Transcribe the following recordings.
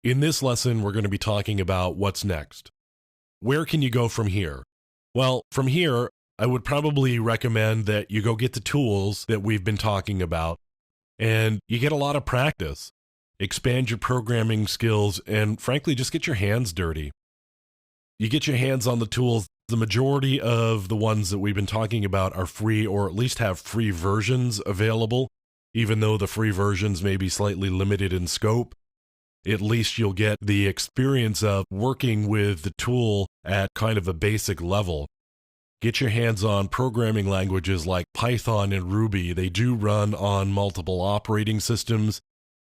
In this lesson, we're going to be talking about what's next. Where can you go from here? Well, from here, I would probably recommend that you go get the tools that we've been talking about and you get a lot of practice. Expand your programming skills and, frankly, just get your hands dirty. You get your hands on the tools. The majority of the ones that we've been talking about are free or at least have free versions available, even though the free versions may be slightly limited in scope. At least you'll get the experience of working with the tool at kind of a basic level. Get your hands on programming languages like Python and Ruby. They do run on multiple operating systems.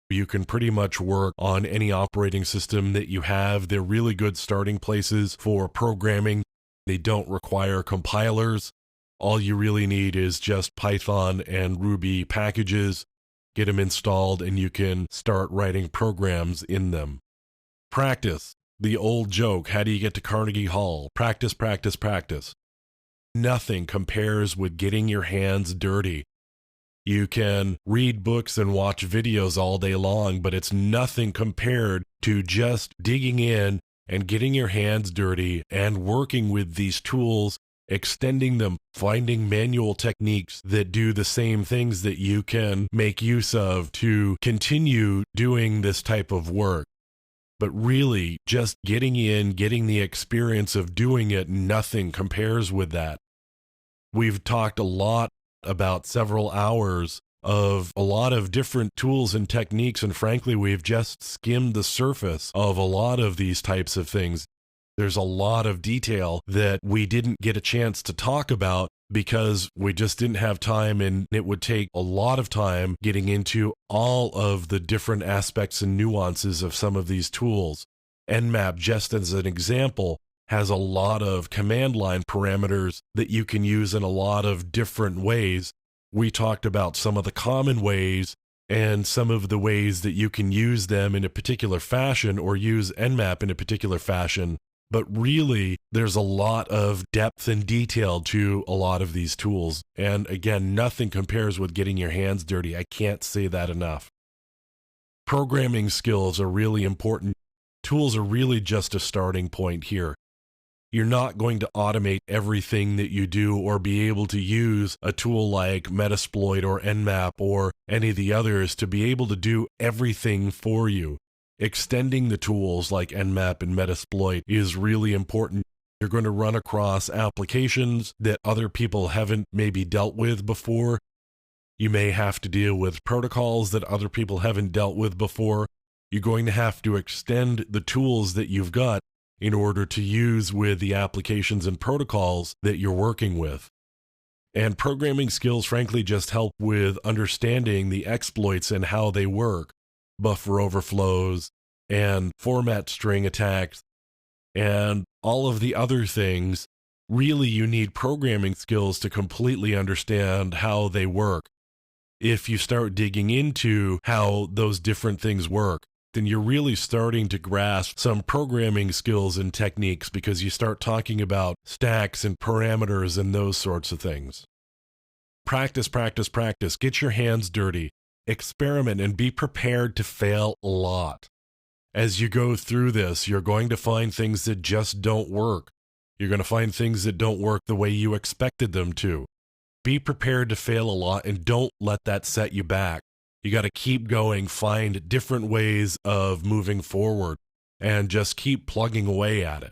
You can pretty much work on any operating system that you have. They're really good starting places for programming. They don't require compilers. All you really need is just Python and Ruby packages. Get them installed and you can start writing programs in them. Practice. The old joke, how do you get to Carnegie Hall? Practice, practice, practice. Nothing compares with getting your hands dirty. You can read books and watch videos all day long, but it's nothing compared to just digging in and getting your hands dirty and working with these tools, extending them, finding manual techniques that do the same things that you can make use of to continue doing this type of work. But really, just getting in, getting the experience of doing it, nothing compares with that. We've talked a lot about several hours of a lot of different tools and techniques, and frankly, we've just skimmed the surface of a lot of these types of things. There's a lot of detail that we didn't get a chance to talk about because we just didn't have time, and it would take a lot of time getting into all of the different aspects and nuances of some of these tools. Nmap, just as an example, has a lot of command line parameters that you can use in a lot of different ways. We talked about some of the common ways and some of the ways that you can use them in a particular fashion or use Nmap in a particular fashion. But really, there's a lot of depth and detail to a lot of these tools. And again, nothing compares with getting your hands dirty. I can't say that enough. Programming skills are really important. Tools are really just a starting point here. You're not going to automate everything that you do or be able to use a tool like Metasploit or Nmap or any of the others to be able to do everything for you. Extending the tools like Nmap and Metasploit is really important. You're going to run across applications that other people haven't maybe dealt with before. You may have to deal with protocols that other people haven't dealt with before. You're going to have to extend the tools that you've got in order to use with the applications and protocols that you're working with. And programming skills, frankly, just help with understanding the exploits and how they work. Buffer overflows and format string attacks and all of the other things. Really, you need programming skills to completely understand how they work. If you start digging into how those different things work, then you're really starting to grasp some programming skills and techniques because you start talking about stacks and parameters and those sorts of things. Practice, practice, practice. Get your hands dirty. Experiment and be prepared to fail a lot. As you go through this, you're going to find things that just don't work. You're going to find things that don't work the way you expected them to. Be prepared to fail a lot and don't let that set you back. You got to keep going, find different ways of moving forward, and just keep plugging away at it.